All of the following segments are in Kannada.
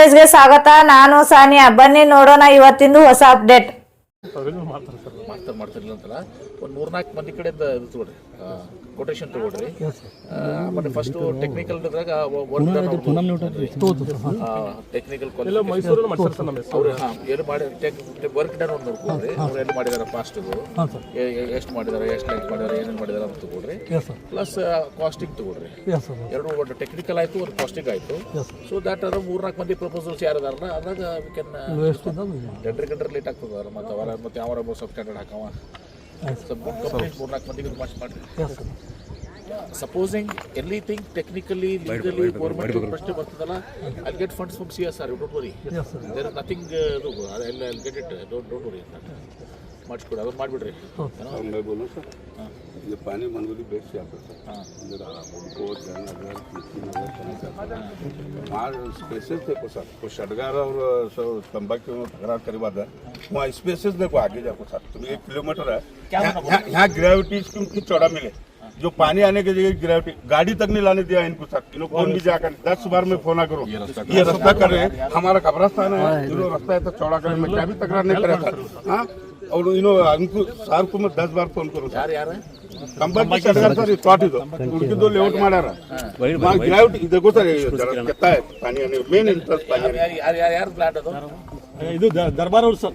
ನ್ಯೂಸ್ಗೆ ಸ್ವಾಗತ. ನಾನು ಸಾನಿಯಾ. ಬನ್ನಿ ನೋಡೋಣ ಇವತ್ತಿಂದು ಹೊಸ ಅಪ್ಡೇಟ್. ಮಾಡ್ತಿರ್ಲಿಲ್ಲ ಅಂತಲ್ಲ ಒಂದು 3-4 ಮಂದಿ ಕಡೆಯಿಂದ ಇದು ತಗೊಳ್ರಿ, ಕೊಟೇಶನ್ ತಗೊಳ್ರಿ. ಆಮೇಲೆ ಫಸ್ಟ್ ಟೆಕ್ನಿಕಲ್ ಏನು ಮಾಡಿ ವರ್ಕ್ ಡನ್ ಒಂದು ನೋಡ್ಕೊಳ್ರಿ. ಅವ್ರು ಎಲ್ಲಿ ಮಾಡಿದಾರೆ ಫಾಸ್ಟ್ ಎಷ್ಟು ಮಾಡಿದಾರೆ, ಎಷ್ಟು ಲೈಕ್ ಮಾಡಿದಾರೆ, ಏನೇನು ಮಾಡಿದಾರೆ ಅಂತ ತಗೊಳ್ರಿ. ಪ್ಲಸ್ ಕಾಸ್ಟಿಂಗ್ ತಗೊಳ್ರಿ. ಎರಡು ಒಂದು ಟೆಕ್ನಿಕಲ್ ಆಯ್ತು, ಒಂದು ಕಾಸ್ಟಿಂಗ್ ಆಯ್ತು. ಸೊ ದಟ್ ಅದು 3-4 ಮಂದಿ ಪ್ರಪೋಸಲ್ಸ್ ಯಾರದಾರಲ್ಲ ಅದಾಗ ಟೆಂಡರ್ ಲೇಟ್ ಆಗ್ತದ. ಮತ್ತೆ ಅವರ ಮತ್ತೆ ಯಾವ ಸಬ್ ಸ್ಟ್ಯಾಂಡರ್ಡ್ ಹಾಕವ ಕಂಪ್ಲೀಟ್ 4-4 ಮಂದಿಗೆ ಮಾಡಿ. Supposing anything technically, legally, government ಪ್ರಶ್ನೆ ಬರ್ತದಲ್ಲ, I'll get funds from CSR. You don't worry. There is nothing. I'll get it. Don't worry. ಮಾಡಿಸ್ಕೊಡಿ, ಅದನ್ನು ಮಾಡಿಬಿಡ್ರಿ. बोलो सर, ये पानी मनगुली बेच से आता सर. इधर उनको जयनगर, वहाँ स्पेसेस देखो सर. वो शडगार और तंबाकू में तकरार करी बात है. वहाँ स्पेसेस देखो आगे जाको सर. तुम 1 किलोमीटर है, यहाँ ग्रेविटी इसकी चौड़ा मिले. जो पानी आने की जगह ग्रेविटी गाड़ी तक नहीं लाने दिया इनको सर. इनको कौन भी जाकर 10 बार में फोन करो, ये रास्ता कर रहे हैं. हमारा कब्रस्तान है, इन्होंने रास्ता है तो चौड़ा कर. मैं क्या भी तकरार नहीं करा सर. हाँ, और इनको सार को मैं 10 बार फोन करूँ. ಯಾರು कंपनी सरकार सर स्पॉट इधर उनके 2 लेआउट मारा ग्रेविटी देखो सर. कितना है पानी आने मेन इंटरेस्ट पानी. ಯಾರು ಪ್ಲಾಟ್ ಅದು? ಇದು दरबार और सर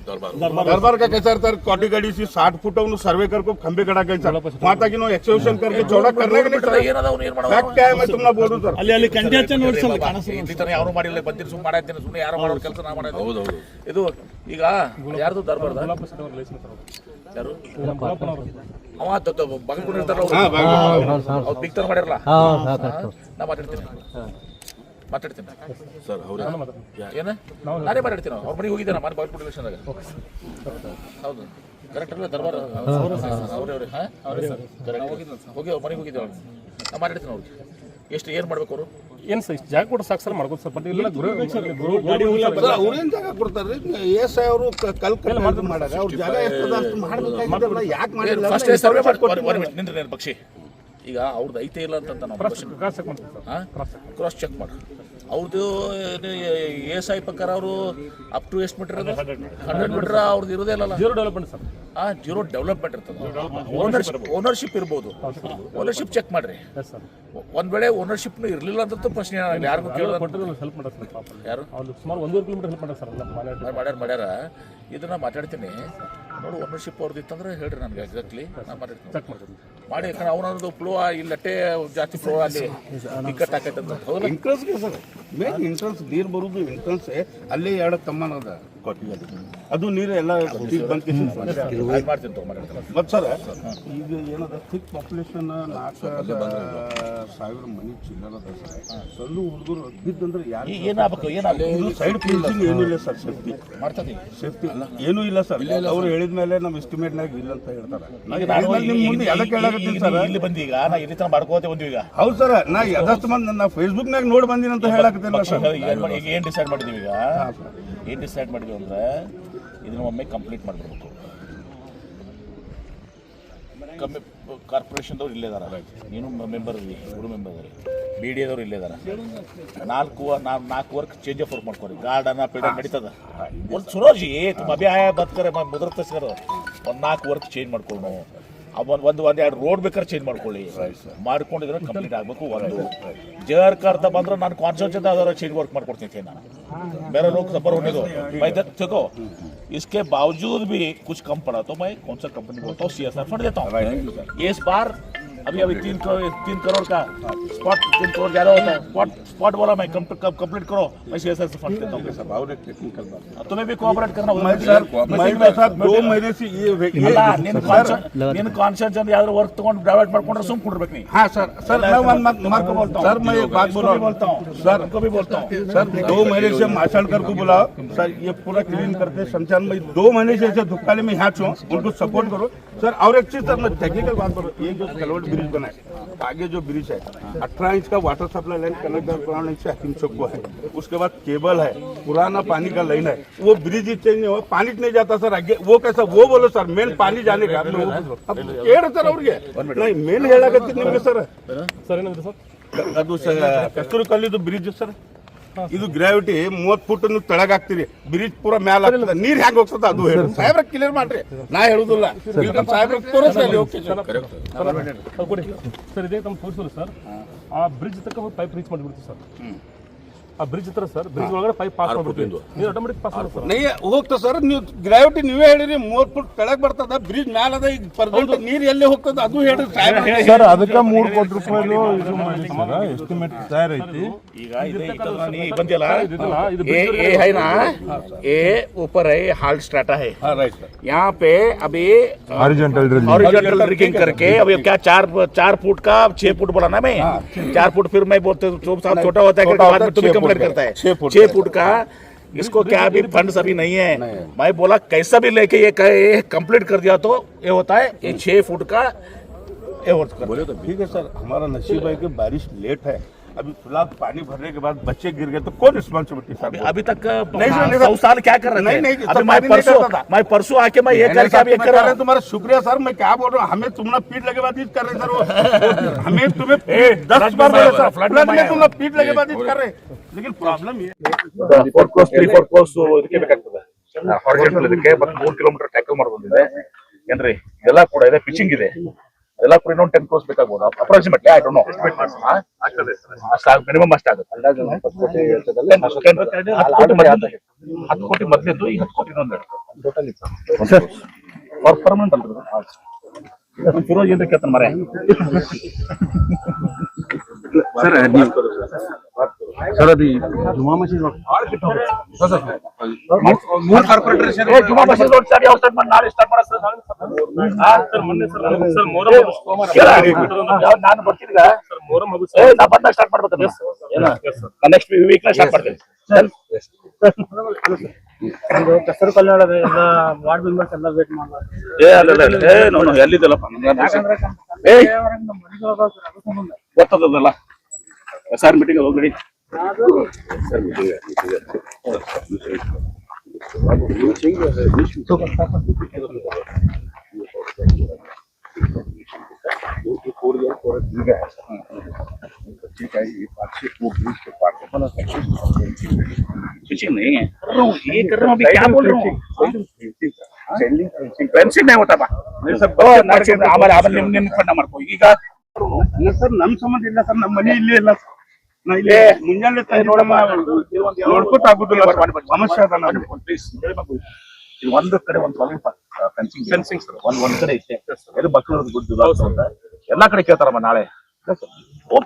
दरबार का कैसा सर कोटी गाड़ी से 60 फुट उन्होंने सर्वे कर को खंबे कड़ा गए सर. वहाँ तक इन्होंने एक्सटेंशन करके चौड़ा करने के लिए सर. फैक्ट क्या है मैं तुमने बोल रहा सर. ಅಲ್ಲಿ ಕಂಜೆಷನ್ ನೋಡಿ ಸರ್ ಕಾಣಿಸ್ತಿದೆ. ಇಲ್ಲಿ ತನ ಯಾರು ಮಾಡಿಲ್ಲ, ಬಂದಿರ ಸುಮ್ಮನೆ ಮಾಡಾಯ್ತೇನೆ. ಸುಮ್ಮನೆ ಯಾರು ಮಾಡೋರು ಕೆಲಸ ನಾ ಮಾಡೋದು. ಹೌದು ಇದು ಈಗ ಯಾರ್ದು ದರ್ಬಾರ್ದ ಯಾರು ಅವ ಬಗಲ್ಕೊಂಡಿರ್ತಾರ ಅವ್ರು ಬಿಗ್ತಾರ ಮಾಡಿರಲ್ಲ. ನಾ ಮಾತಾಡ್ತೀನಿ ಸರ್. ಅವ್ರು ಏನ ನಾನೇ ಮಾತಾಡ್ತೀನಿ. ಅವ್ರ ಮನೆಗೆ ಹೋಗಿದ್ದೇನೆ ಮಾಡಿ ಬಾಗಲ್ಕೋಟೆ ಎಲೆಕ್ಷನ್ದಾಗ. ಹೌದು ಕರೆಕ್ಟ್ ಅಲ್ಲ ದರ್ಬಾರ್ ಅವ್ರವ್ರೆ. ಹೋಗಿ ಅವ್ರ ಮನೆಗೆ ಹೋಗಿದ್ದೇವೆ. ನಾ ಮಾತಾಡ್ತೀನಿ. ಅವ್ರಿಗೆ ಎಷ್ಟು ಏನು ಮಾಡ್ಬೇಕು ಅವರು ಏನು ಸರ್ ಜಾಗ ಕೊಟ್ಟು ಸಾಕು ಸರ್ ಮಾಡ್ಬೋದು ಸರ್. ಬಟ್ ಇಲ್ಲ ಅವ್ರೇನ್ ಜಾಗ ಕೊಡ್ತಾರೆ. ಎಸ್ ಅವರು ಕಲ್ ಮಾಡಾಗ ಅವ್ರ ಜಾಗ ಎಷ್ಟು ಮಾಡಬೇಕಾಗಿಲ್ಲ, ಯಾಕೆ ಮಾಡಿಲ್ಲ ಫಸ್ಟ್ ಸರ್ವೆ ಮಾಡ್ಕೊಂಡು ನಿಂದ್ರೆ ಪಕ್ಷಿ. ಈಗ ಅವ್ರದ್ದು ಐತೆ ಇಲ್ಲ ಅಂತ ನಾವು ಕ್ರಾಸ್ ಚೆಕ್ ಮಾಡಿ. ಅವ್ರದ್ದು ಎಸ್ ಐ ಪ್ರಕಾರ ಅವರು ಅಪ್ ಟು ಎಷ್ಟು ಮೀಟರ್ 100 ಮೀಟರ್ ಅವ್ರದ್ದು ಇರೋದೇ ಇಲ್ಲ. Zero development sir. Zero development ಇರ್ತದೆ. ಓನರ್ಶಿಪ್ ಇರ್ಬೋದು. ಓನರ್ಶಿಪ್ ಚೆಕ್ ಮಾಡ್ರಿ. ಒಂದ್ ವೇಳೆ ಓನರ್ಶಿಪ್ ಇರಲಿಲ್ಲ ಅಂತ ಪ್ರಶ್ನೆ ಯಾರಿಗೂ ಕೇಳೋದು. ಹೆಲ್ಪ್ ಮಾಡ್ತಾರೆ ಸರ್. ಯಾರು ಸುಮಾರು 1.5 ಕಿಲೋಮೀಟರ್ ಹೆಲ್ಪ್ ಮಾಡ್ತಾರೆ ಸರ್. ಮಾಡ್ಯಾರ. ಇದನ್ನ ಮಾತಾಡ್ತೀನಿ ನೋಡಿ. ಓನರ್ಶಿಪ್ ಅವ್ರದ್ದು ಇತ್ತಂದ್ರೆ ಹೇಳ್ರಿ ನನಗೆ ಎಕ್ಸಾಕ್ಟ್ಲಿ. ನಾನು ಮಾತಾಡ್ತೀನಿ ಚೆಕ್ ಮಾಡ್ತೀನಿ ಮಾಡಿ. ಯಾಕಂದ್ರೆ ಅವನದು ಫ್ಲೋ ಇಲ್ಲಟ್ಟೆ ಜಾಸ್ತಿ ಫ್ಲೋ ಅಲ್ಲಿ ಟಿಕೆಟ್ ಹಾಕೈತೆ ಅಂತ. ಹೌದಾ ಎಂಟ್ರೆನ್ಸ್ಗೆ ಸರ್ ಮೇನ್ ಎಂಟ್ರೆನ್ಸ್ ನೀರು ಬರೋದು ಎಂಟ್ರೆನ್ಸ್ ಅಲ್ಲೇ 2 ತಮ್ಮನದ ಕೊಟ್ಟಿಗೆ ಅದು ನೀರು ಎಲ್ಲ ಬಂದು ಮಾಡ್ತೀನಿ ತಗೊಂಡ್ರೆ. ಮತ್ತು ಸರ್ ಈಗ ಏನದ ಥಿಕ್ ಪಾಪ್ಯುಲೇಷನ್ 4,000 ಮನೆ ಚಿಲ್ಲರದ ಸರ್. ಸಣ್ಣ ಹುಡುಗರು ಬಿದ್ದಂದ್ರೆ ಯಾರು ಏನಾಗಬೇಕು ಸೈಡ್ ಫೀಲ್ಸಿಂಗ್ ಏನೂ ಇಲ್ಲ ಸರ್. ಸೇಫ್ಟಿ ಮಾಡ್ತದೆ. ಸೇಫ್ಟಿ ಏನೂ ಇಲ್ಲ ಸರ್. ಅವ್ರು ಹೇಳಿದ ಮೇಲೆ ನಮ್ಮ ಎಸ್ಟಿಮೇಟ್ನಾಗ ಇಲ್ಲ ಅಂತ ಹೇಳ್ತಾರೆ. ಇಲ್ಲಿ ಬಂದು ಈಗ ನಾ ಇಲ್ಲಿ ತನಕ ಮಾಡ್ಕೋತೆ ಬಂದ್ವಿ. ಈಗ ಹೌದು ಸರ್. ನಾ ಅದಷ್ಟು ಮಂದಿ ನಾ ಫೇಸ್ಬುಕ್ನಾಗ ನೋಡಿ ಬಂದಿನಿ ಅಂತ ಹೇಳಕತ್ತೇನೆ ಸರ್. ಈಗ ಏನು ಡಿಸೈಡ್ ಮಾಡಿದೀವಿ? ಈಗ ಏನು ಡಿಸೈಡ್ ಮಾಡಿದ್ವಿ ಅಂದ್ರೆ ಇದನ್ನ ಒಮ್ಮೆ ಕಂಪ್ಲೀಟ್ ಮಾಡಿಬಿಡ್ಬೇಕು. ಕಾರ್ಪೊರೇಷನ್ದವ್ರು ಇಲ್ಲೇ ಇದಾರೆ, ನೀನು ಮೆಂಬರ್ ಇದ್ವಿ, ಇವರು ಮೆಂಬರ್ ಇದ್ದಾರೆ, ಬಿ ಡಿ ಎದವ್ರು ಇಲ್ಲೇ ಇದಾರೆ. 4 ವರ್ಕ್ ಚೇಂಜ್ ಆಫ್ ವರ್ಕ್ ಮಾಡ್ಕೊರಿ. ಗಾರ್ಡನ ಪೀಡ ನಡೀತದ. ಒಂದು ಸುರೋಜಿ ತುಂಬ ಅಭಿಯಾಯ ಬದುಕರೆ ಮುದ್ರತಸ್ಕರು ಒಂದು 4 ವರ್ಕ್ ಚೇಂಜ್ ಮಾಡ್ಕೊಂಡು ಒಂದು 2 ರೋಡ್ ಬೇಕಾದ್ರೆ ಚೇಂಜ್ ಮಾಡ್ಕೊಳ್ಳಿ. ಮಾಡ್ಕೊಂಡಿದ್ರೆ ಕಂಪ್ಲೀಟ್ ಆಗಬೇಕು. ಒಂದು ಜರ್ಕರ್ತ ಬಂದ್ರೆ ನಾನು ಕಾನ್ಸೆಪ್ಟ್ ಅದರ ಚೇಂಜ್ ವರ್ಕ್ ಮಾಡ್ಕೊಡ್ತೀನಿ ನಾನು. मेरा लोग सफर होने दो भाई. देखो इसके बावजूद भी कुछ कम पड़ा तो मैं कौन सा कंपनी बोलता हूँ CSR फंड देता हूँ. इस बार अभी 3 करोड़ का स्पॉट 3 करोड़ ज्यादा होता है. स्पॉट बोला मैं कंप्लीट करो, मैं CSR से फंड देता हूँ. और एक टेक्निकल बात, तुम्हें भी कोऑपरेट करना होगा. मैं 2 महीने से ನಿನ್ನ ಕಾನ್ಶಿಯನ್ಸ್ ಅಂದ್ರೆ ಯಾವ್ದಾದ್ರು ವರ್ಕ್ ತಗೊಂಡು ಡೈವರ್ಟ್ ಮಾಡ್ಕೊಂಡ್ರೆ ಸುಮ್ ಕೊಡ್ಬೇಕು ನೀ. हाँ सर. सर मैं वन मार्क बोलता हूँ सर. मैं एक बात बोलता हूँ सर. उनको भी बोलता हूँ सर 2 महीने से मार्शल को बुलाओ सर. ये पूरा क्लीन करते शमशान में 2 महीने से ऐसे धुक्काले में यहाँ छो. उनको सपोर्ट करो सर. और एक चीज सर मैं टेक्निकल बात करूँ. ये जो कलवट ब्रिज बना है, आगे जो ब्रिज है 18 इंच का water supply line connect inch से हकीम चौक को है. उसके बाद केबल है, पुराना पानी का लाइन है. वो ब्रिज ही चेंज नहीं हुआ, पानी नहीं जाता सर आगे. वो कैसा वो बोलो सर. मेन पानी जाने का ಸರ್ ಅವ್ರಿಗೆ ಮೇನ್ ಹೇಳಕತ್ತೀನಿ ನಿಮಗೆ ಸರ್. ಸರ್ ಏನಂದ್ರೆ ಸರ್ ಅದು ಕಸ್ತೂರಿ ಕಲ್ಲಿದು ಬ್ರಿಡ್ಜ್ ಸರ್. ಇದು ಗ್ರಾವಿಟಿ 30 ಫುಟ್ ನೀವು ತೆಳಗ್ ಹಾಕ್ತೀರಿ, ಬ್ರಿಡ್ಜ್ ಪೂರ ಮ್ಯಾಲ ಆಗ್ತದೆ, ನೀರ್ ಹೆಂಗ್ ಹೋಗ್ತದ ಅದು ಹೇಳಿ ಸಾಹೇಬ್ರ ಕ್ಲಿಯರ್ ಮಾಡ್ರಿ, ನಾ ಹೇಳುದಿಲ್ಲ ಸಾಹೇಬ್ರ ತೋರಿಸಿ ಅಲ್ಲಿ ಹೋಗ್ತೀವಿ. ಅದು ಕೊಡಿ ಸರ್, ಇದೇ ತಮ್ಮ ತೋರಿಸಲ್ಲ ಸರ್, ಆ ಬ್ರಿಡ್ಜ್ ತನಕ ಪೈಪ್ ರೀಚ್ ಮಾಡಿಬಿಡ್ತೀವಿ ಸರ್. ಆ ಬ್ರಿಡ್ಜ್ ತರ ಸರ್, ಬ್ರಿಡ್ಜ್ ಒಳಗಡೆ ಪೈಪ್ ಪಾಸ್ ಮಾಡ್ಬಿಡ್ತೀವಿ, ನೀವು ಆಟೋಮೆಟಿಕ್ ಪಾಸ್ ಮಾಡಿ ಸರ್. ನೀ ಹೋಗ್ತದೆ ಸರ್, ನೀವು ಗ್ರಾವಿಟಿ ನೀವೇ ಹೇಳಿರಿ 30 ಫುಟ್ ತೆಳಗ್ ಬರ್ತದ, ಬ್ರಿಡ್ಜ್ ಮ್ಯಾಲ ಅದ, ಈಗ ಪರ್ಸೆಂಟ್ ನೀರ್ ಎಲ್ಲಿ ಹೋಗ್ತದ ಅದು ಹೇಳ್ರಿ ಸರ್. ಅದಕ್ಕೆ 3 ಕೋಟಿ ರೂಪಾಯಿ ಇದು ಮಾಡಿ ಸರ್, ಎಸ್ಟಿಮೇಟ್ ತಯಾರೈತಿ. ಈಗ ಬಂದಿಲ್ಲ, ये है ना, ये ऊपर है हाल स्टार्टा है, यहाँ पे अभी हॉरिजॉन्टल ड्रिलिंग करके अभी क्या 4 फुट का 6 फुट बोला ना मैं, 4 फुट फिर मैं बोलते चोप साहब छोटा होता है करके बाद में तुम्हें कंप्लेंट करता है 6 फुट का। इसको क्या अभी फंड्स अभी नहीं है, मैं बोला कैसा भी लेके ये कंप्लीट कर दिया तो ये होता है, ये 6 फुट का ये बोले तो ठीक है सर, हमारा नसीब है कि बारिश लेट है, अभी फिलहाल पानी भरने के बाद बच्चे गिर गए तो कौन रिस्पॉन्सिबिलिटी सर? अभी तक नहीं, 100 साल क्या कर रहे थे? नहीं, अभी मैं परसों आके मैं ये करके अभी कर रहा हूं। तुम्हारा शुक्रिया सर, मैं क्या बोल रहा हूँ, हमें तुमने पीठ लगे बाद कर रहे सर, हमें तुम्हें 10 बार बोले सर, फ्लड में तुमने पीठ लगे बाद कर रहे, लेकिन प्रॉब्लम ये 4 ಕೋರ್ಸ್ 3-4 ಕೋರ್ಸ್ ಇದಕ್ಕೆ ಬೇಕಾಗ್ತದೆ, ಹಾರಿಜಾಂಟಲ್ ಇದಕ್ಕೆ ಮತ್ತೆ 3 ಕಿಲೋಮೀಟರ್ ಟ್ಯಾಕಲ್ ಮಾಡ್ಬಂದಿದೆ ಏನ್ರಿ, ಇದೆಲ್ಲ ಕೂಡ ಇದೆ, ಪಿಚಿಂಗ್ ಇದೆ, ಎಲ್ಲ ಕೂಡ ಇನ್ನೊಂದು 10 ಕೋರ್ಸ್ ಬೇಕಾಗಬಹುದು ಅಪ್ರಾಕ್ಸಿಮೇಟ್ಲಿ, ಐ ಡೋಂಟ್ ನೋ, ಆಗ್ತದೆ ಮಿನಿಮಮ್ ಅಷ್ಟಾಗುತ್ತೆ. 10 ಕೋಟಿ ಮೊದಲಿದ್ದು, ಈಗ 10 ಕೋಟಿ ಇನ್ನೊಂದು ಪರ್ಮನೆಂಟ್ ಅಲ್ರಿ ಫಿರೋಜ್ ಏನ್ ಕೇಳ್ತಾನೆ ಮರೆ ಸರ್. ಸರ್ ಅದು ಜುಮಾ ಮಸೀದ್ ಜುಮಾ ಮಸೀದ್ ರೋಡ್ ಸ್ಟಾರ್ಟ್ ಯಾವ ಸ್ಟಾರ್ಟ್ ಮಾಡಿ ನಾಳೆ ಸ್ಟಾರ್ಟ್ ಮಾಡೋ ಸರ್, ನಾನು ಬರ್ತೀನಿ ನಾ ಬಂದಾಗ ಸ್ಟಾರ್ಟ್ ಮಾಡ್ಬೇಕು, ನೆಕ್ಸ್ಟ್ ವೀಕ್ ನ ಸ್ಟಾರ್ಟ್ ಮಾಡ್ತೇನೆ. ಹೆಸರು ಕಲ್ಯಾಣದ ಎಲ್ಲ ವಾರ್ಡ್ ಮೆಂಬರ್ಸ್ ಎಲ್ಲ ವೇಟ್ ಮಾಡ್ತಾರೆ. ಎಲ್ಲಿದ್ದಲ್ಲಪ್ಪ ಗೊತ್ತದಲ್ಲ ಸರ್, ಮೀಟಿಂಗ್ ಹೋಗ್ಬೇಡಿ पिचिंग नहीं है, ये कर रहा हूँ, अभी क्या बोल रहा हूँ, फेंसिंग नहीं होता बा हमारे ಮಾಡ್ಕೋ ಈಗ ಸರ್. ನಮ್ ಸಂಬಂಧ ಇಲ್ಲ ಸರ್, ನಮ್ಮ ಮನೆ ಇಲ್ಲೇ ಇಲ್ಲ ಸರ್, ನಾ ಇಲ್ಲೇ ಮುಂಜಾನೆ ನೋಡ್ಕೊತ ಆಗುದಿಲ್ಲ, ಸಮಸ್ಯೆ ಅದ ನಾನು. ಇದು ಒಂದು ಕಡೆ ಒಂದು ಸ್ವಲ್ಪ ಫೆನ್ಸಿಂಗ್ ಒಂದ್ ಕಡೆ ಐತೆ, ಇದು ಮಕ್ಕಳು ಗುಡ್ ಎಲ್ಲಾ ಕಡೆ ಕೇಳ್ತಾರಮ್ಮ ನಾಳೆ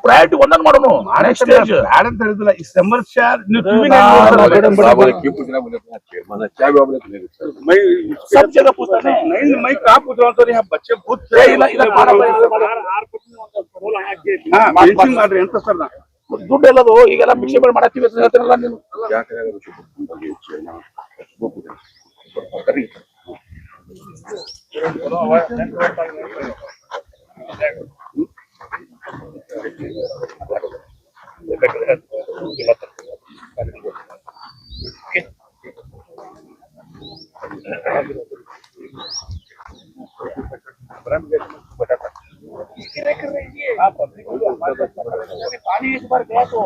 ಪ್ರಯಾರಿಟಿ ಒಂದೊಂದು ಮಾಡೋಣ, ಬ್ಯಾಡ ಅಂತ ಹೇಳಿದಿಲ್ಲ, ಈ ಸಮಸ್ಯೆ सब जगह पूछता है नहीं, मैं कहा पूछ रहा हूँ सर, यहाँ बच्चे बहुत ಮಾಡ್ರಿ ಅಂತ ಸರ್, ದುಡ್ಡು ಎಲ್ಲದು ಈಗೆಲ್ಲ ಮಿಕ್ಸಿ ಮಾಡಿ ಮಾಡತ್ತೀವಿ ಅಂತ ಹೇಳ್ತೀರಲ್ಲ ನೀವು. पानी एक बार गया तो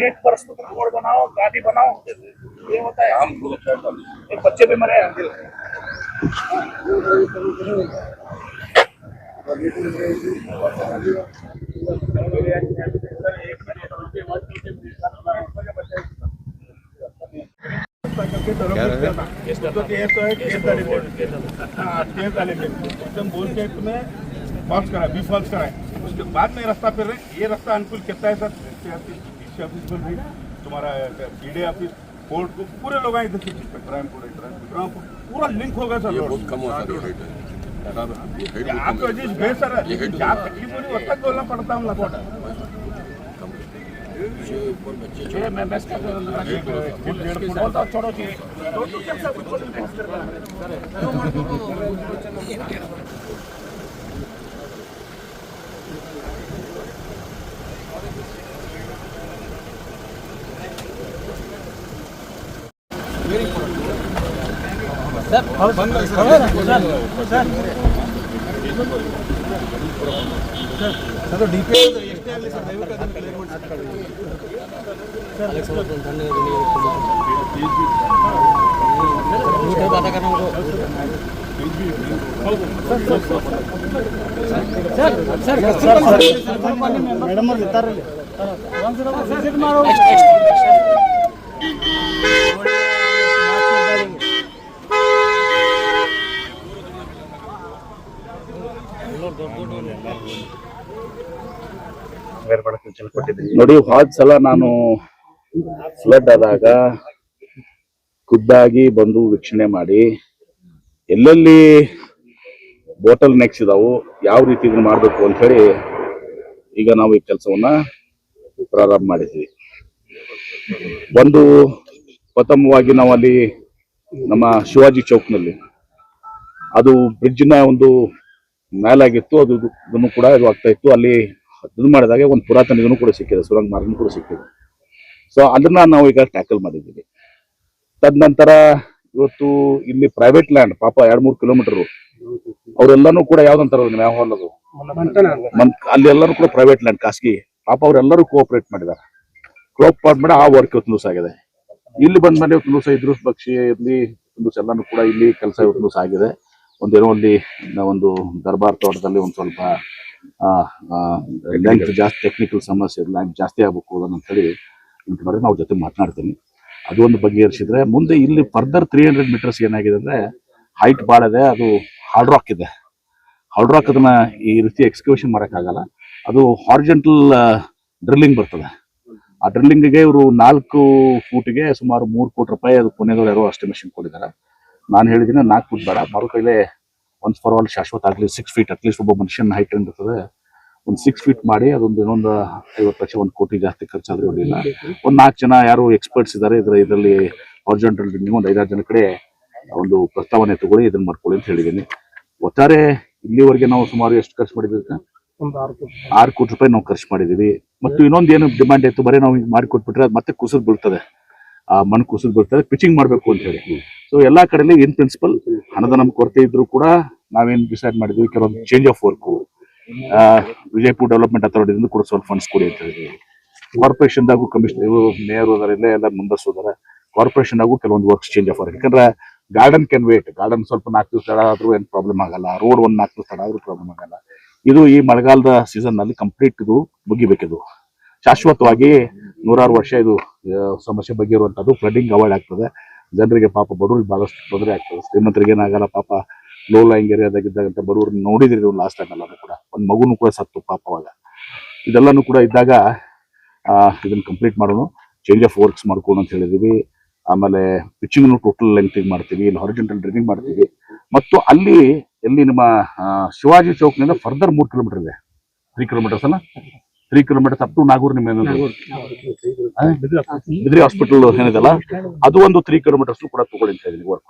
रेट पर रोड बनाओ, गाड़ी बनाओ, ये होता है, एक बच्चे भी मरे। एकदम बोल के तुम्हें फॉल्स करा, बी फॉल्स करा है, उसके बाद में रास्ता फिर रहे, ये रास्ता अनुकूल कितना है सर, ऑफिस बन रही, तुम्हारा बीडे ऑफिस, कोर्ट को पूरे लोग आए इधर से क्राइम कोड पूरा लिंक होगा सर, बहुत कम होता है आपको अजीज भेज सर, क्या तकलीफ होनी वक्त बोलना पड़ता हम लोगों छोड़ो जी सर ಮೇಡಮ್ ಅವ್ರು ಇರ್ತಾರಲ್ಲಿ ನೋಡಿ, ಹೋದ ಸಲ ನಾನು ಫ್ಲಡ್ ಆದಾಗ ಖುದ್ದಾಗಿ ಬಂದು ವೀಕ್ಷಣೆ ಮಾಡಿ ಎಲ್ಲೆಲ್ಲಿ ಬಾಟಲ್ ನೆಕ್ಸ್ ಇದಾವು, ಯಾವ ರೀತಿ ಇದನ್ನ ಮಾಡಬೇಕು ಅಂತ ಹೇಳಿ ಈಗ ನಾವು ಈ ಕೆಲಸವನ್ನ ಪ್ರಾರಂಭ ಮಾಡಿದ್ವಿ. ಒಂದು ಪ್ರಥಮವಾಗಿ ನಾವು ಅಲ್ಲಿ ನಮ್ಮ ಶಿವಾಜಿ ಚೌಕ್ನಲ್ಲಿ ಅದು ಬ್ರಿಡ್ಜ್ನ ಒಂದು ಮೇಲಾಗಿತ್ತು, ಅದನ್ನು ಕೂಡ ಇದು ಆಗ್ತಾ ಇತ್ತು. ಅಲ್ಲಿ ಇದು ಮಾಡಿದಾಗ ಒಂದು ಪುರಾತನ ಇದನ್ನು ಕೂಡ ಸಿಕ್ಕಿದೆ, ಸುರಂಗ ಮಾರ್ಗನೂ ಕೂಡ ಸಿಕ್ಕಿದೆ. ಸೊ ಅದನ್ನ ನಾವು ಈಗ ಟ್ಯಾಕಲ್ ಮಾಡಿದ್ದೀವಿ. ತದನಂತರ ಇವತ್ತು ಇಲ್ಲಿ ಪ್ರೈವೇಟ್ ಲ್ಯಾಂಡ್ ಪಾಪ 2-3 ಕಿಲೋಮೀಟರ್ ಅವರೆಲ್ಲಾನು ಕೂಡ ಯಾವ್ದಂತಾರ ಮ್ಯಾಹೋಲ್ ಅಲ್ಲಿ ಎಲ್ಲರೂ ಕೂಡ ಪ್ರೈವೇಟ್ ಲ್ಯಾಂಡ್ ಖಾಸಗಿ ಪಾಪ ಅವರೆಲ್ಲರೂ ಕೋಆಪರೇಟ್ ಮಾಡಿದ್ದಾರೆ. ಕೋಆಪರೇಟ್ ಮಾಡಿ ಆ ವರ್ಕ್ ಇವತ್ತು ದಿವಸ ಆಗಿದೆ. ಇಲ್ಲಿ ಬಂದ್ಮೇಲೆ ಇವತ್ತು ದಿವಸ ಇದ್ರೂಸ್ ಬಕ್ಷಿ ಇರ್ಲಿ ದಿವಸ ಎಲ್ಲಾನು ಕೂಡ ಇಲ್ಲಿ ಕೆಲಸ ಇವತ್ತು ದಿವಸ ಆಗಿದೆ. ಒಂದೇನೋ ಅಲ್ಲಿ ಒಂದು ದರ್ಬಾರ್ ತೋಟದಲ್ಲಿ ಒಂದು ಸ್ವಲ್ಪ ಲೆಂತ್ ಜಾಸ್ತಿ ಟೆಕ್ನಿಕಲ್ ಸಮಸ್ಯೆ ಲ್ಯಾಂಡ್ ಜಾಸ್ತಿ ಆಗ್ಬೇಕು ಅಂತ ಹೇಳಿ ನಾವು ಜೊತೆ ಮಾತನಾಡ್ತೀನಿ. ಅದು ಒಂದು ಬಗೆಹರಿಸಿದ್ರೆ ಮುಂದೆ ಇಲ್ಲಿ ಫರ್ದರ್ 300 ಮೀಟರ್ಸ್ ಏನಾಗಿದೆ ಅಂದ್ರೆ ಹೈಟ್ ಭಾಳ ಇದೆ. ಅದು ಹಾರ್ಡ್ ರಾಕ್ ಇದೆ. ಹಾರ್ಡ್ ರಾಕ್ ಅದನ್ನ ಈ ರೀತಿ ಎಕ್ಸ್ಕವೇಷನ್ ಮಾಡೋಕ್ಕಾಗಲ್ಲ. ಅದು ಹಾರ್ಜೆಂಟಲ್ ಡ್ರಿಲ್ಲಿಂಗ್ ಬರ್ತದೆ. ಆ ಡ್ರಿಲ್ಲಿಂಗ್ಗೆ ಇವರು 4 ಫೂಟ್ಗೆ ಸುಮಾರು 3 ಕೋಟಿ ರೂಪಾಯಿ ಅದು ಪುಣೆದವ್ರು ಯಾರೋ ಎಸ್ಟಿಮೇಷನ್ ಕೊಟ್ಟಿದ್ದಾರೆ. ನಾನು ಹೇಳಿದ್ದೀನಿ 4 ಫೂಟ್ ಬೇಡ, ಮರು ಕೈಲೇ ಒನ್ಸ್ ಫಾರ್ ಆಲ್ ಶಾಶ್ವತ ಆಗಲಿ 6 ಫೀಟ್ ಅಟ್ಲೀಸ್ಟ್ ಒಬ್ಬ ಮನುಷ್ಯನ ಹೈಟ್ ಇರ್ತದೆ. ಒಂದು 6 ಫೀಟ್ ಮಾಡಿ ಅದೊಂದು ಇನ್ನೊಂದು 50 ಲಕ್ಷ 1 ಕೋಟಿ ಜಾಸ್ತಿ ಖರ್ಚಾದ್ರೂ ಇರಲಿಲ್ಲ. ಒಂದು 4 ಜನ ಯಾರು ಎಕ್ಸ್ಪರ್ಟ್ಸ್ ಇದ್ದಾರೆ ಇದರಲ್ಲಿ ಹಾರ್ಜೆಂಟಲ್ ಡ್ರಿಲ್ಲಿಂಗ್ ಒಂದು 5-6 ಜನ ಕಡೆ ಒಂದು ಪ್ರಸ್ತಾವನೆ ತಗೊಳ್ಳಿ ಇದನ್ನ ಮಾಡ್ಕೊಳ್ಳಿ ಅಂತ ಹೇಳಿದ್ದೀನಿ. ಒಟ್ಟಾರೆ ಇಲ್ಲಿವರೆಗೆ ನಾವು ಸುಮಾರು ಎಷ್ಟು ಖರ್ಚು ಮಾಡಿದ್ವಿ? 6 ಕೋಟಿ ರೂಪಾಯಿ ನಾವು ಖರ್ಚು ಮಾಡಿದೀವಿ. ಮತ್ತು ಇನ್ನೊಂದು ಏನು ಡಿಮ್ಯಾಂಡ್ ಇತ್ತು, ಬರೀ ನಾವು ಹಿಂಗೆ ಮಾಡಿಕೊಟ್ಬಿಟ್ರೆ ಅದು ಮತ್ತೆ ಕುಸಿದು ಬೀಳ್ತದೆ, ಆ ಮಣ್ಣು ಕುಸಿದು ಬೀಳ್ತದೆ, ಪಿಚಿಂಗ್ ಮಾಡಬೇಕು ಅಂತ ಹೇಳಿ. ಸೊ ಎಲ್ಲಾ ಕಡೆಯಲ್ಲಿ ಇನ್ ಪ್ರಿನ್ಸಿಪಲ್ ಹಣದ ನಮ್ಗೆ ಕೊರತೆ ಇದ್ರು ಕೂಡ ನಾವೇನು ಡಿಸೈಡ್ ಮಾಡಿದ್ವಿ, ಕೆಲವೊಂದು change of work Vijayapura development ಅಥಾರಿಟಿಯಿಂದ ಕೂಡ ಸ್ವಲ್ಪ ಫಂಡ್ಸ್ ಕೊಡಿ ಅಂತ ಹೇಳಿದ್ವಿ. ಕಾರ್ಪೊರೇಷನ್ದಾಗೂ ಕಮಿಷನರ್ ಮೇಯರ್ ಹೋದಾರೆ, ಎಲ್ಲ ಮುಂದರ್ಸೋದಾರೆ. ಕಾರ್ಪೊರೇಷನ್ದಾಗೂ ಕೆಲವೊಂದು ವರ್ಕ್ಸ್ ಚೇಂಜ್ ಆಫ್ ವರ್ಕ್, ಯಾಕಂದ್ರೆ ಗಾರ್ಡನ್ ಕ್ಯಾನ್ ವೇಟ್. ಗಾರ್ಡನ್ ಸ್ವಲ್ಪ 4 ದಿವಸ ತಡ ಆದ್ರೂ ಏನು ಪ್ರಾಬ್ಲಮ್ ಆಗಲ್ಲ. ರೋಡ್ 4 ದಿವಸ ತಡ ಆದ್ರೂ ಪ್ರಾಬ್ಲಮ್ ಆಗಲ್ಲ. ಇದು ಈ ಮಳೆಗಾಲದ ಸೀಸನ್ ನಲ್ಲಿ ಕಂಪ್ಲೀಟ್ ಇದು ಮುಗಿಬೇಕಿದು ಶಾಶ್ವತವಾಗಿ 100 ವರ್ಷ ಇದು ಸಮಸ್ಯೆ ಬಗ್ಗೆ ಇರುವಂತದ್ದು. ಫ್ಲಡ್ಡಿಂಗ್ ಅವಾಯ್ಡ್ ಆಗ್ತದೆ. ಜನರಿಗೆ ಪಾಪ ಬಡವರಿಗೆ ಬಹಳಷ್ಟು ತೊಂದರೆ ಆಗ್ತದೆ. ಶ್ರೀಮಂತರಿಗೆ ಏನಾಗಲ್ಲ, ಪಾಪ ಲೋ ಲೈಂಗ್ ಏರಿಯಾದಾಗಿದ್ದಂತ ಬಡವರು ನೋಡಿದ್ರಿ ನೀವು ಲಾಸ್ಟ್ ಟೈಮ್ ಎಲ್ಲಾನು ಕೂಡ. ಒಂದು ಮಗುನು ಕೂಡ ಸತ್ತು ಪಾಪವಾಗ. ಇದೆಲ್ಲಾನು ಕೂಡ ಇದ್ದಾಗ ಇದನ್ನ ಕಂಪ್ಲೀಟ್ ಮಾಡೋಣ, ಚೇಂಜ್ ಆಫ್ ವರ್ಕ್ಸ್ ಮಾಡ್ಕೊಂಡು ಅಂತ ಹೇಳಿದೀವಿ. ಆಮೇಲೆ ಪಿಚಿಂಗ್ ಟೋಟಲ್ ಲೆಂತ್ ಮಾಡ್ತೀವಿ, ಇಲ್ಲಿ ಹಾರಿಜಾಂಟಲ್ ಡ್ರಿಲ್ಲಿಂಗ್ ಮಾಡ್ತೀವಿ. ಮತ್ತು ಅಲ್ಲಿ ಎಲ್ಲಿ ನಮ್ಮ ಶಿವಾಜಿ ಚೌಕ್ನಿಂದ ಫರ್ದರ್ 3 ಕಿಲೋಮೀಟರ್ ಇದೆ. 3 ಕಿಲೋಮೀಟರ್ಸ್ ಅಲ್ಲ, 3 ಕಿಲೋಮೀಟರ್ಸ್ ಅಪ್ ಟು ನಾಗೂರ್. ನಿಮ್ಮ ಬಿದ್ರಿ ಹಾಸ್ಪಿಟಲ್ ಏನಿದೆಲ್ಲ ಅದು ಒಂದು 3 ಕಿಲೋಮೀಟರ್ಸ್ ಕೂಡ ತಗೊಳ್ಳಿ ಅಂತ ಹೇಳಿದೀನಿ ವರ್ಕ್.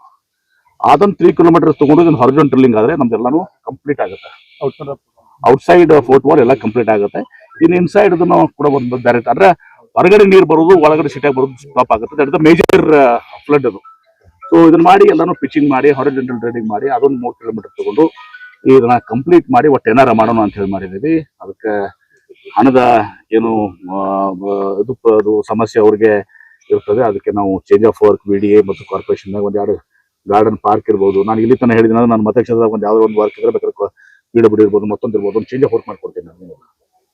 ಅದೊಂದು 3 ಕಿಲೋಮೀಟರ್ಸ್ ತಗೊಂಡು ಇದನ್ನು ಹಾರಿಜಾಂಟಲ್ ಡ್ರಿಲ್ಲಿಂಗ್ ಆದ್ರೆ ನಮ್ದೆಲ್ಲಾನು ಕಂಪ್ಲೀಟ್ ಆಗುತ್ತೆ. ಔಟ್ಸೈಡ್ ಫೋರ್ಟ್ ವಾಲ್ ಎಲ್ಲ ಕಂಪ್ಲೀಟ್ ಆಗುತ್ತೆ. ಇನ್ನು ಇನ್ಸೈಡ್ ಅದನ್ನು ಕೂಡ ಒಂದು ಬೇರೆ ಅಂದ್ರೆ ಹೊರಗಡೆ ನೀರು ಬರೋದು, ಒಳಗಡೆ ಸಿಟಿಯಾಗಿ ಬರೋದು ಸ್ಟಾಪ್ ಆಗುತ್ತೆ. That is the major flood ಅದು. ಸೊ ಇದನ್ನ ಮಾಡಿ ಎಲ್ಲಾನು ಪಿಚಿಂಗ್ ಮಾಡಿ ಹಾರಿಜಾಂಟಲ್ ಡ್ರಿಲ್ಲಿಂಗ್ ಮಾಡಿ ಅದೊಂದು 3 ಕಿಲೋಮೀಟರ್ ತಗೊಂಡು ಇದನ್ನ ಕಂಪ್ಲೀಟ್ ಮಾಡಿ ಒಟ್ಟು ಏನಾರ ಮಾಡೋಣ ಅಂತ ಹೇಳಿ ಮಾಡಿದೀವಿ. ಅದಕ್ಕೆ ಹಣದ ಏನು ಇದು ಸಮಸ್ಯೆ ಅವ್ರಿಗೆ ಇರ್ತದೆ. ಅದಕ್ಕೆ ನಾವು ಚೇಂಜ್ ಆಫ್ ವರ್ಕ್ VDA ಮತ್ತು ಕಾರ್ಪೊರೇಷನ್ ಒಂದು 2 ಗಾರ್ಡನ್ ಪಾರ್ಕ್ ಇರ್ಬೋದು. ನಾನು ಇಲ್ಲಿ ತನಕ ಹೇಳಿದ್ದೀನಿ, ನನ್ನ ಮತಕ್ಷೇತ್ರದಾಗ ಒಂದು ಯಾವ್ದೋ ಒಂದು ವರ್ಕ್ ಇದ್ರೆ ಬೇಕಾದ್ರೆ PWD ಇರ್ಬೋದು, ಮತ್ತೊಂದು ಇರ್ಬೋದು, ಒಂದು ಚೇಂಜ್ ಆಫ್ ವರ್ಕ್ ಮಾಡ್ಕೊಡ್ತೀನಿ.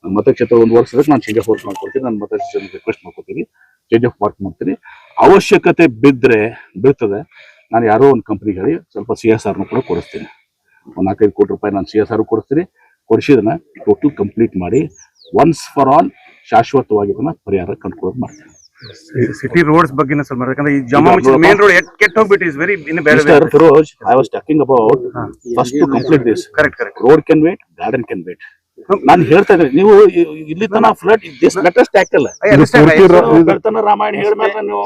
ನನ್ನ ಮತಕ್ಷೇತ್ರ ಒಂದು ವರ್ಕ್ಸ್ ಇದ್ರೆ ನಾನು ಚೇಂಜ್ ಆಫ್ ವರ್ಕ್ ಮಾಡ್ಕೊಡ್ತೀನಿ. ನನ್ನ ಮತಕ್ಷೇತ್ರ ರಿಕ್ವೆಸ್ಟ್ ಮಾಡ್ಕೊತೀನಿ, ಚೇಂಜ್ ಆಫ್ ವರ್ಕ್ ಮಾಡ್ತೀನಿ. ಅವಶ್ಯಕತೆ ಬೀಳ್ತದೆ, ನಾನು ಯಾರೋ ಒಂದು ಕಂಪ್ನಿಗೆ ಹೇಳಿ ಸ್ವಲ್ಪ CSR ಕೂಡ ಕೊಡಿಸ್ತೀನಿ. ಒಂದು 4-5 ಕೋಟಿ ರೂಪಾಯಿ ನಾನು CSR ಕೊಡಿಸ್ತೀನಿ. ಕೊಡಿಸಿದನ್ನ ಟೋಟಲ್ ಕಂಪ್ಲೀಟ್ ಮಾಡಿ ಒನ್ಸ್ ಫಾರ್ ಆಲ್ ಶಾಶ್ವತವಾಗಿ ಇದನ್ನ ಪರಿಹಾರ ಕಂಡುಕೊಳ್ಳೋದು ಮಾಡ್ತೀನಿ. ಸಿಟಿ ರೋಡ್ಸ್ ಬಗ್ಗೆ ಸ್ವಲ್ಪ ಯಾಕಂದ್ರೆ ಈ ಜಮಾ ಮೇನ್ ರೋಡ್ ಕೆಟ್ಟ ಹೋಗ್ಬಿಟ್ಟು ಇಸ್ ವೆರಿ ಇನ್ ಬೇರೆ Feroz, I was talking about first to complete this. Correct Road can wait, garden can wait. ನಾನು ಹೇಳ್ತಾ ಇದ್ದೀನಿ, ನೀವು ಇಲ್ಲಿ ತನ flood this latest tackle Ramayana ರಾಮಾಯಣ ಹೇಳಿದ್ಮೇಲೆ ನೀವು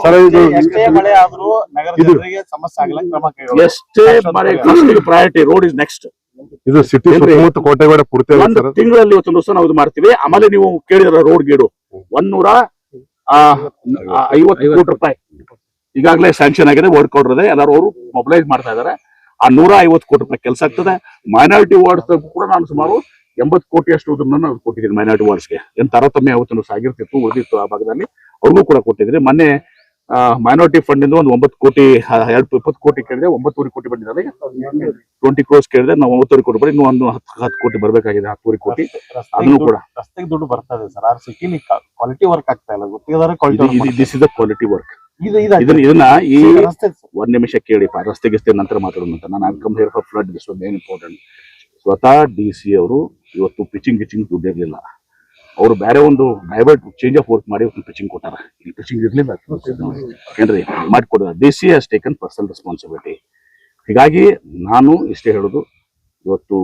ಎಷ್ಟೇ ಮಳೆ ಆದ್ರೂ ನಗರ ಜನರಿಗೆ ಸಮಸ್ಯೆ ಆಗಲ್ಲ ಕ್ರಮ ಕೈಗೊಳ್ಳಿ. ಎಷ್ಟೇ ಮಳೆ ಪ್ರಯಾರಿಟಿ ರೋಡ್ ಇಸ್ ನೆಕ್ಸ್ಟ್. ಇದು ಸಿಟಿ ಸುತ್ತಮುತ್ತ ಕೋಟೆಗೌಡ ಪೂರ್ತಿ ಒಂದು ತಿಂಗಳಲ್ಲಿ ಇವತ್ತು ದಿವಸ ನಾವು ಇದು ಮಾಡ್ತೀವಿ. ಆಮೇಲೆ ನೀವು ಕೇಳಿದ್ರ ರೋಡ್ ಗೀಡು 150 ಕೋಟಿ ರೂಪಾಯಿ ಈಗಾಗಲೇ ಸ್ಯಾಂಕ್ಷನ್ ಆಗಿದೆ. ವರ್ಕ್ ಆರ್ಡರ್ ಇದೆ, ಎಲ್ಲರೂ ಅವರು ಮೊಬಿಲೈಸ್ ಮಾಡ್ತಾ ಇದಾರೆ. ಆ 150 ಕೋಟಿ ರೂಪಾಯಿ ಕೆಲಸ ಆಗ್ತದೆ. ಮೈನಾರಿಟಿ ವಾರ್ಡ್ಸ್ ಕೂಡ ನಾನು ಸುಮಾರು 80 ಕೋಟಿ ಅಷ್ಟು ನಾವು ಕೊಟ್ಟಿದ್ದೀರಿ ಮೈನಾರಿಟಿ ವಾರ್ಡ್ಸ್ಗೆ. ಏನು ತಾರತಮ್ಯ ಯಾವತ್ತೂ ಸಾಗಿರ್ತಿತ್ತು, ಉಳಿದಿತ್ತು ಆ ಭಾಗದಲ್ಲಿ ಅವ್ರಿಗೂ ಕೂಡ ಕೊಟ್ಟಿದ್ರಿ. ಮೊನ್ನೆ ಮೈನಾರಿಟಿ ಫಂಡ್ ಇಂದ ಒಂದು 9 ಕೋಟಿ 20 ಕೋಟಿ ಕೇಳಿದೆ, 9 ಕೋಟಿ ಬಂದಿದ್ದಾರೆ. 20 crores ಕೇಳಿದೆ, ನಾವು 9 ಕೋಟಿ ಬರೀ ಇನ್ನೂ ಒಂದು 10 ಕೋಟಿ ಬರಬೇಕಾಗಿದೆ, 10 ಕೋಟಿ. ಅದನ್ನು ಕೂಡ ರಸ್ತೆಗೆ ದುಡ್ಡು ಬರ್ತಾ ಇದೆ ಸರ್. ಆರ್ ಸಿಟಿಲಿ ಕ್ವಾಲಿಟಿ ವರ್ಕ್ ಆಗ್ತಾ ಇಲ್ಲ, ಗೊತ್ತಿದ್ದಾರೆ quality. This is the quality work. ಇದನ್ನ ಈ ಒಂದ್ ನಿಮಿಷ ಕೇಳಿ, ರಸ್ತೆ ಗಿಸ್ತೆ ನಂತರ ಮಾತಾಡೋಣ ಅಂತ. ನಾನು come here for flood, this was very important. ಸ್ವತಃ DC ಅವರು ಇವತ್ತು ಪಿಚಿಂಗ್ ದುಡ್ಡು ಇರಲಿಲ್ಲ, ಅವರು ಬೇರೆ ಒಂದು ಡೈವರ್ಟ್ ಚೇಂಜ್ ಆಫ್ ವರ್ಕ್ ಮಾಡಿ ಪಿಚಿಂಗ್ ಕೊಟ್ಟಾರ. ಈ ಪಿಚಿಂಗ್ ಇರ್ಲಿಲ್ಲ ಏನ್ರಿ ಮಾಡಿಕೊಡೋದು. DC has taken personal responsibility. ಹೀಗಾಗಿ ನಾನು ಇಷ್ಟೇ ಹೇಳೋದು, ಇವತ್ತು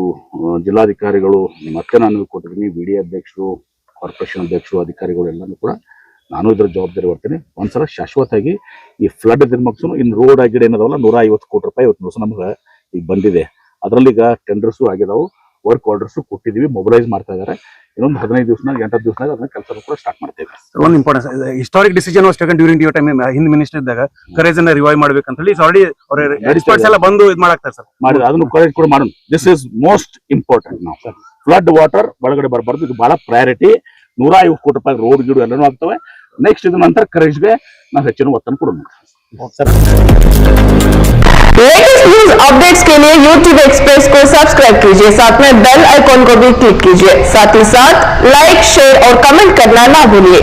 ಜಿಲ್ಲಾಧಿಕಾರಿಗಳು ಮತ್ತೆ ನಾನು ಕೊಟ್ಟಿದ್ದೀನಿ, BD ಅಧ್ಯಕ್ಷರು, ಕಾರ್ಪೊರೇಷನ್ ಅಧ್ಯಕ್ಷರು, ಅಧಿಕಾರಿಗಳು ಎಲ್ಲಾನು ಕೂಡ ನಾನು ಇದ್ರ ಜವಾಬ್ದಾರಿ ಬರ್ತೀನಿ. ಒಂದ್ಸಲ ಶಾಶ್ವತವಾಗಿ ಈ ಫ್ಲಡ್ ಮುಗಿಸೋನು. ಇನ್ನು ರೋಡ್ ಆಗಿಡ ಏನದಾವಲ್ಲ 150 ಕೋಟಿ ರೂಪಾಯಿ ಇವತ್ತು ನಮ್ಗೆ ಈಗ ಬಂದಿದೆ. ಅದರಲ್ಲಿ ಈಗ ಟೆಂಡರ್ಸು ಆಗಿದಾವು, ವರ್ಕ್ ಆರ್ಡರ್ಸು ಕೊಟ್ಟಿದ್ದೀವಿ, ಮೊಬಿಲೈಸ್ ಮಾಡ್ತಾ ಇದ್ದಾರೆ. ಇನ್ನೊಂದು 15 ದಿವಸನಾಗ 8 ದಿವಸನಾಗ ಅದನ್ನ ಕೆಲಸ ಕೂಡ ಸ್ಟಾರ್ಟ್ ಮಾಡ್ತೇವೆ. ಒಂದು important historic decision was taken during your time. Hind minister ಇದ್ದಾಗ ಕರೇಜ್ ಅನ್ನ ರಿವೈವ್ ಮಾಡ್ಬೇಕಂತ ಹೇಳಿ ಆಲ್ರೆಡಿ ಅವರ ಎಕ್ಸ್ಪರ್ಟ್ಸ್ ಎಲ್ಲ ಬಂದು ಇದು ಮಾಡಾಕ್ತಾರೆ ಸರ್. ಮಾಡಿದ ಅದನ್ನು ಕರೆಕ್ಟ್ ಕೂಡ ಮಾಡೋಣ. This is most important. ನಾವು ಫ್ಲಡ್ ವಾಟರ್ ಒಳಗಡೆ ಬರಬಾರ್ದು, ಇದು ಬಹಳ ಪ್ರಯಾರಿಟಿ. 150 ಕೋಟಿ ರೂಪಾಯಿ ರೋಡ್ ಗಿಡ ಎಲ್ಲನೂ ಆಗ್ತವೆ. ನೆಕ್ಸ್ಟ್ ಇದು ನಂತರ ಕರೇಜ್ಗೆ ನಾವು ಹೆಚ್ಚಿನ ಒತ್ತನ್ನು ಕೊಡೋಣ. लेटेस्ट न्यूज अपडेट्स के लिए YouTube एक्सप्रेस को सब्सक्राइब कीजिए, साथ में बेल आइकॉन को भी क्लिक कीजिए। साथ ही साथ लाइक, शेयर और कमेंट करना ना भूलिए।